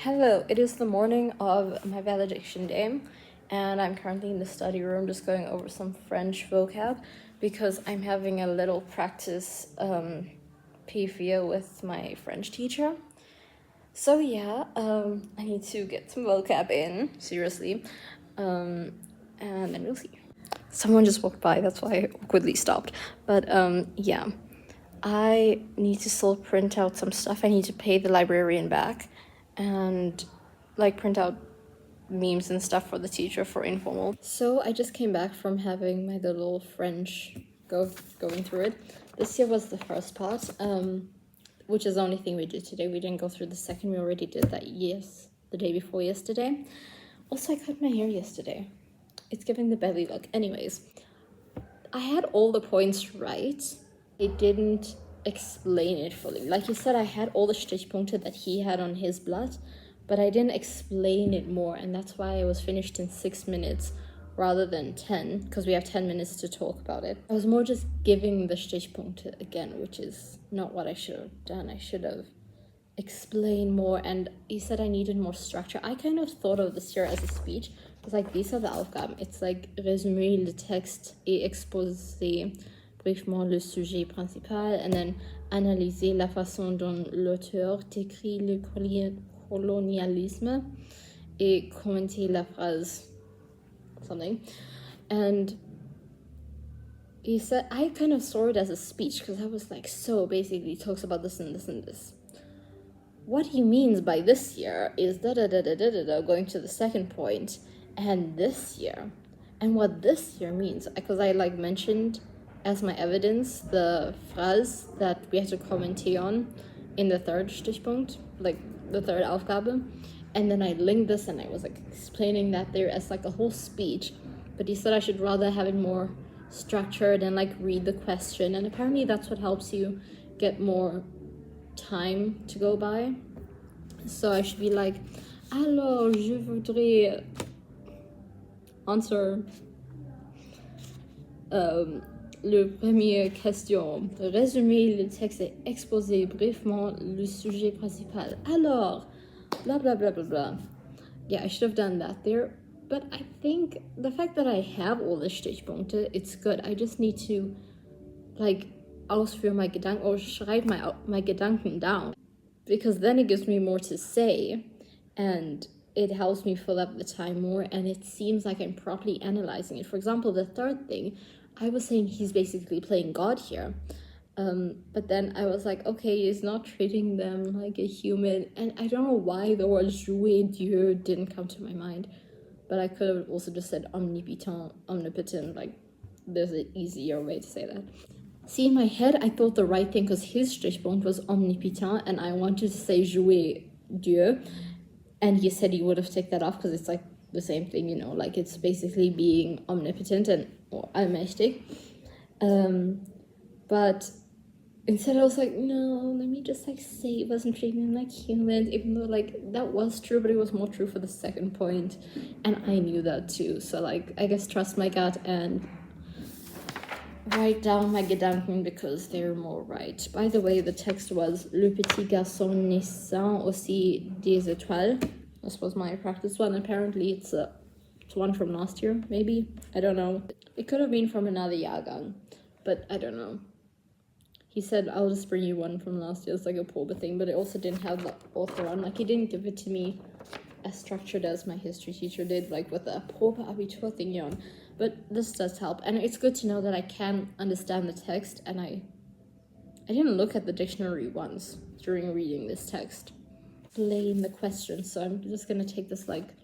Hello, it is the morning of my valediction day, and I'm currently in the study room just going over some French vocab because I'm having a little practice PFIA with my French teacher. So yeah, I need to get some vocab in, seriously, and then we'll see. Someone just walked by, that's why I awkwardly stopped. But yeah, I need to still print out some stuff. I need to pay the librarian back and like print out memes and stuff for the teacher for informal. So I just came back from having my little French going through it. This here was the first part, which is the only thing we did today. We didn't go through the second. We already did that the day before yesterday. Also, I cut my hair yesterday. It's giving the belly look. Anyways, I had all the points right. I didn't explain it fully. Like you said, I had all the Stichpunkte that he had on his blood, but I didn't explain it more, and that's why I was finished in 6 minutes rather than 10, because we have 10 minutes to talk about it. I was more just giving the Stichpunkte again, which is not what I should have done. I should have explained more, and he said I needed more structure. I kind of thought of this here as a speech. It's like, these are the Aufgaben. It's like, résumer le texte et exposer brièvement le sujet principal, and then analyser la façon dont l'auteur décrit le colonialisme et commenter la phrase something. And he said, I kind of saw it as a speech because I was like, so basically he talks about this and this and this. What he means by this year is going to the second point, and this year. And what this year means, because I like mentioned as my evidence the phrase that we had to comment on in the third Stichpunkt, like the third Aufgabe, and then I linked this and I was like explaining that there as like a whole speech, but he said I should rather have it more structured and like read the question, and apparently that's what helps you get more time to go by. So I should be like, alors je voudrais answer le premier question. Résumer le texte et exposer brièvement le sujet principal. Alors, blah blah blah blah blah. Yeah, I should have done that there. But I think the fact that I have all the Stichpunkte, it's good. I just need to like ausführen my Gedanken or schreibe my Gedanken down, because then it gives me more to say and it helps me fill up the time more, and it seems like I'm properly analyzing it. For example, the third thing, I was saying he's basically playing God here. But then I was like, okay, he's not treating them like a human. And I don't know why the word jouer Dieu didn't come to my mind. But I could have also just said omnipotent, like there's an easier way to say that. See, in my head, I thought the right thing, because his Stichpunkt was omnipotent, and I wanted to say jouer Dieu. And he said he would have taken that off because it's like the same thing, you know, like it's basically being omnipotent and or allmächtig. But instead I was like, no, let me just like say it wasn't treating them like humans, even though like that was true, but it was more true for the second point, and I knew that too. So like, I guess trust my gut and write down my Gedanken because they're more right. By the way, the text was Le petit garçon naissant aussi des étoiles. This was my practice one. Apparently it's one from last year, maybe. I don't know. It could have been from another Jahrgang, but I don't know. He said, I'll just bring you one from last year. It's like a Probe thing, but it also didn't have the author on. Like, he didn't give it to me as structured as my history teacher did, like with the Probe Abitur thing on. But this does help, and it's good to know that I can understand the text, and I didn't look at the dictionary once during reading this text. Blame the question, so I'm just gonna take this like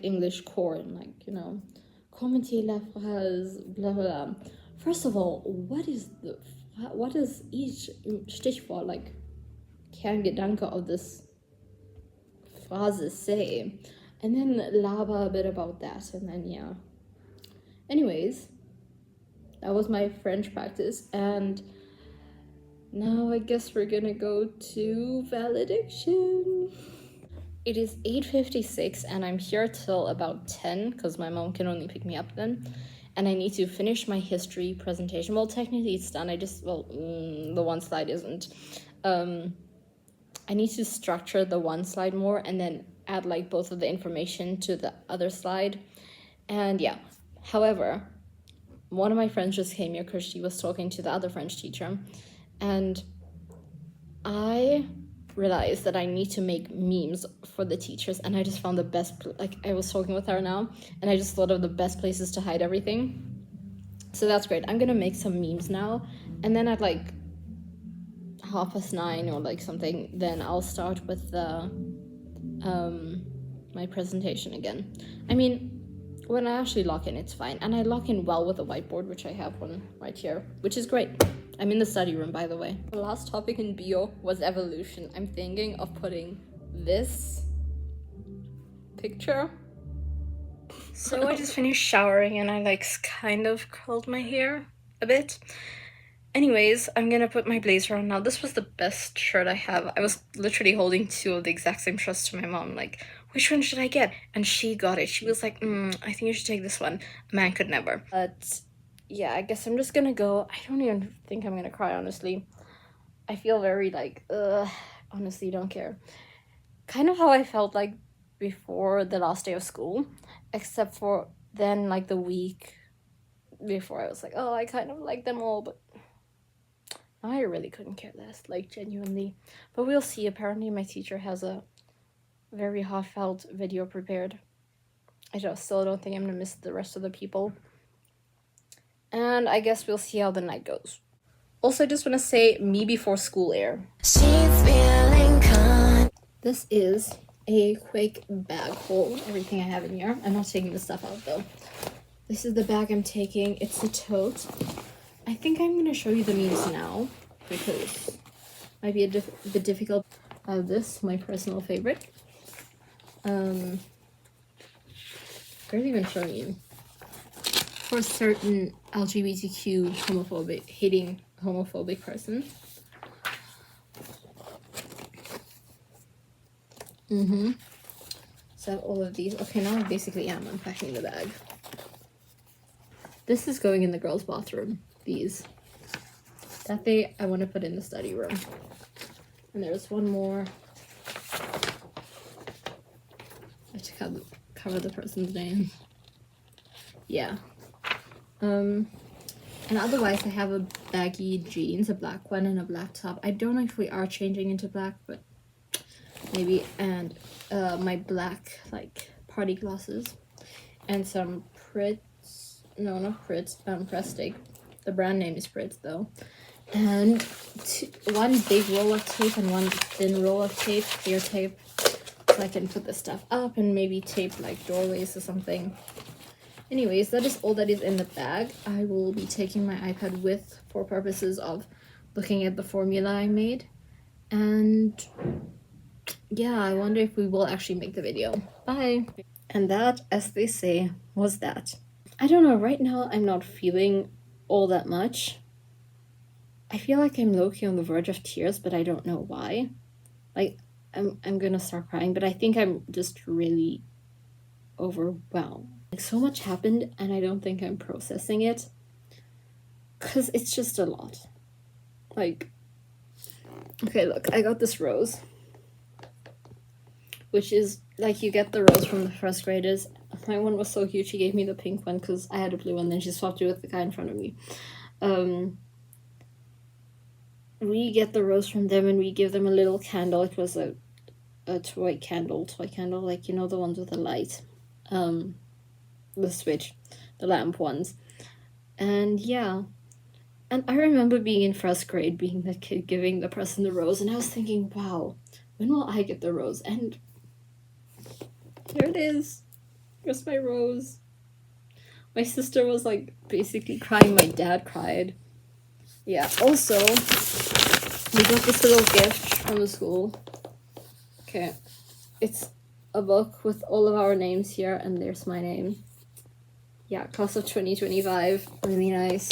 English core and like, you know, commenter la phrase, blah blah. First of all, what is each Stichwort, like Kerngedanke of this phrase say, and then laber a bit about that, and then yeah. Anyways, that was my French practice, and now I guess we're gonna go to valediction. It is 8:56 and I'm here till about 10 because my mom can only pick me up then, and I need to finish my history presentation. Well, technically it's done. The one slide isn't. I need to structure the one slide more and then add like both of the information to the other slide. And yeah, however, one of my friends just came here because she was talking to the other French teacher, and I realized that I need to make memes for the teachers, and I just found the best, like I was talking with her now, and I just thought of the best places to hide everything. So that's great. I'm gonna make some memes now, and then at like 9:30 or like something, then I'll start with the my presentation again. I mean, when I actually log in, it's fine, and I log in well with a whiteboard, which I have one right here, which is great. I'm in the study room, by the way. The last topic in bio was evolution. I'm thinking of putting this picture. So I just finished showering and I like kind of curled my hair a bit. Anyways, I'm gonna put my blazer on now. This was the best shirt I have. I was literally holding two of the exact same shirts to my mom, like, which one should I get? And she got it. She was like, I think you should take this one. Man could never. But yeah, I guess I'm just gonna go. I don't even think I'm gonna cry, honestly. I feel very like, honestly, don't care. Kind of how I felt like before the last day of school, except for then like the week before I was like, oh, I kind of like them all, but now I really couldn't care less, like genuinely. But we'll see. Apparently my teacher has a very heartfelt video prepared. I just still don't think I'm gonna miss the rest of the people. And I guess we'll see how the night goes. Also, I just want to say me before school air. This is a quick bag haul, everything I have in here. I'm not taking the stuff out though. This is the bag I'm taking. It's a tote. I think I'm going to show you the memes now because it might be a bit difficult. I have this, my personal favorite. Where's even showing you? For a certain LGBTQ hating homophobic person. So I have all of these. Okay, now I basically am unpacking the bag. This is going in the girls' bathroom. These. That I want to put in the study room. And there's one more. I have to cover the person's name. Yeah. And otherwise I have a baggy jeans, a black one and a black top. I don't know if we are changing into black, but maybe. And my black like party glasses and some Prestig. The brand name is Pritz though. And one big roll of tape and one thin roll of tape, clear tape, so I can put the stuff up and maybe tape like doorways or something. Anyways, that is all that is in the bag. I will be taking my iPad with for purposes of looking at the formula I made. And yeah, I wonder if we will actually make the video. Bye! And that, as they say, was that. I don't know, right now I'm not feeling all that much. I feel like I'm low-key on the verge of tears, but I don't know why. Like, I'm gonna start crying, but I think I'm just really overwhelmed. Like, so much happened, and I don't think I'm processing it. Because it's just a lot. Like, okay, look, I got this rose. Which is, like, you get the rose from the first graders. My one was so cute, she gave me the pink one because I had a blue one, then she swapped it with the guy in front of me. We get the rose from them and we give them a little candle. It was a toy candle, like, you know, the ones with the light. The switch, the lamp ones. And yeah. And I remember being in first grade, being the kid giving the person the rose, and I was thinking, wow, when will I get the rose? And here it is. Here's my rose. My sister was like basically crying. My dad cried. Yeah, also, we got this little gift from the school. Okay, it's a book with all of our names here, and there's my name. Yeah, class of 2025, really nice.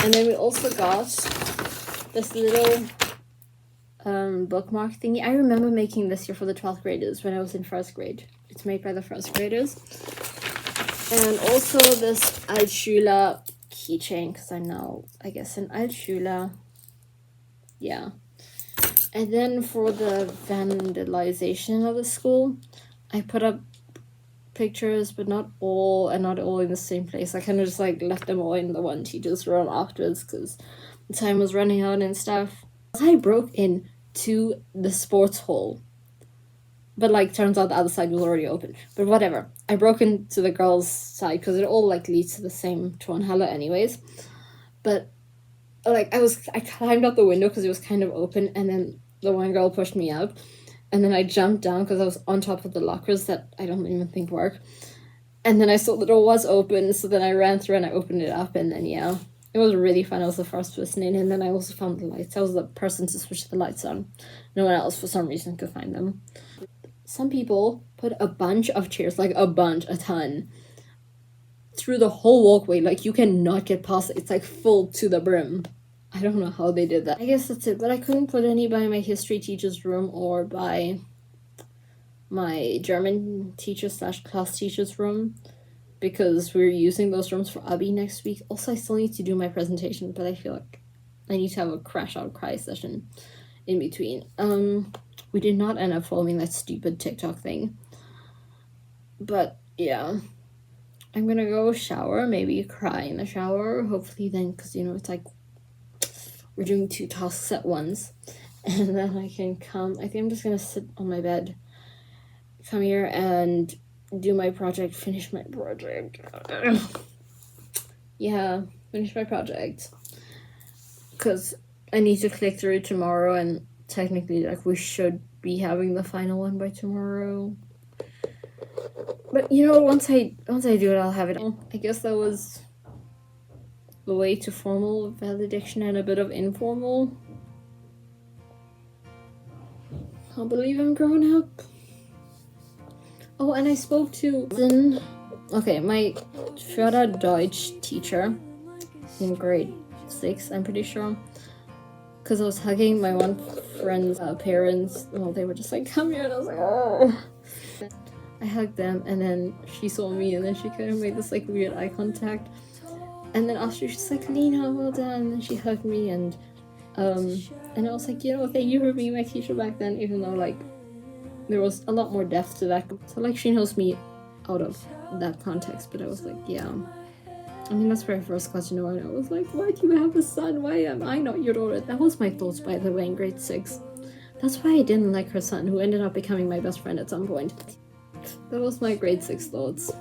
And then we also got this little bookmark thingy. I remember making this here for the 12th graders when I was in first grade. It's made by the first graders. And also this Altschüler keychain, because I'm now, I guess, an Altschüler. Yeah. And then for the vandalization of the school, I put up pictures, but not all, and not all in the same place. I kind of just like left them all in the one teacher's room afterwards because the time was running out and stuff. I broke into the sports hall, but like turns out the other side was already open. But whatever. I broke into the girls' side because it all like leads to the same turnhalle anyways. But like I climbed out the window because it was kind of open, and then the one girl pushed me out, and then I jumped down because I was on top of the lockers that I don't even think work. And then I saw the door was open, so then I ran through and I opened it up, and then yeah, it was really fun. I was the first person in, and then I also found the lights. I was the person to switch the lights on. No one else for some reason could find them. Some people put a bunch of chairs, like a ton, through the whole walkway. Like you cannot get past it. It's like full to the brim. I don't know how they did that. I guess that's it, but I couldn't put any by my history teacher's room or by my German teacher / class teacher's room because we're using those rooms for Abi next week. Also, I still need to do my presentation, but I feel like I need to have a crash out cry session in between. We did not end up following that stupid TikTok thing. But yeah, I'm gonna go shower, maybe cry in the shower, hopefully then, because it's like we're doing 2 tasks at once, and then I can come. I think I'm just gonna sit on my bed, come here and do my project, finish my project. Yeah, finish my project. Because I need to click through tomorrow, and technically, like, we should be having the final one by tomorrow. But once I do it, I'll have it. I guess that was the way to formal valediction and a bit of informal. Can't believe I'm grown up. Oh, and I spoke to my Förder Deutsch teacher in grade 6, I'm pretty sure. Because I was hugging my one friend's parents. Well, they were just like, come here, and I was like, oh. I hugged them, and then she saw me, and then she kind of made this like weird eye contact. And then after she's like, Lena, well done. And then she hugged me, and I was like, thank you for being my teacher back then, even though like there was a lot more depth to that. So like she knows me out of that context, but I was like, yeah. I mean, that's my first question. I was like, why do you have a son? Why am I not your daughter? That was my thoughts, by the way, in grade 6. That's why I didn't like her son, who ended up becoming my best friend at some point. That was my grade 6 thoughts.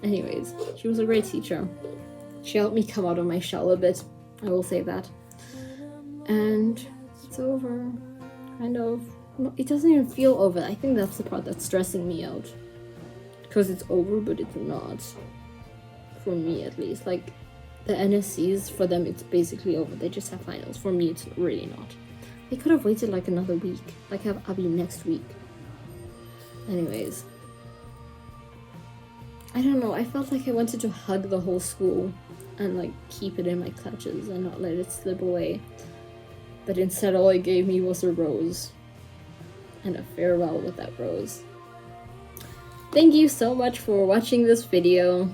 Anyways, she was a great teacher. She helped me come out of my shell a bit. I will say that. And it's over. Kind of. No, it doesn't even feel over. I think that's the part that's stressing me out. Because it's over, but it's not. For me, at least. Like, the NSCs, for them, it's basically over. They just have finals. For me, it's really not. They could have waited like another week. Like, have Abi next week. Anyways. I don't know. I felt like I wanted to hug the whole school and, like, keep it in my clutches and not let it slip away. But instead, all it gave me was a rose. And a farewell with that rose. Thank you so much for watching this video.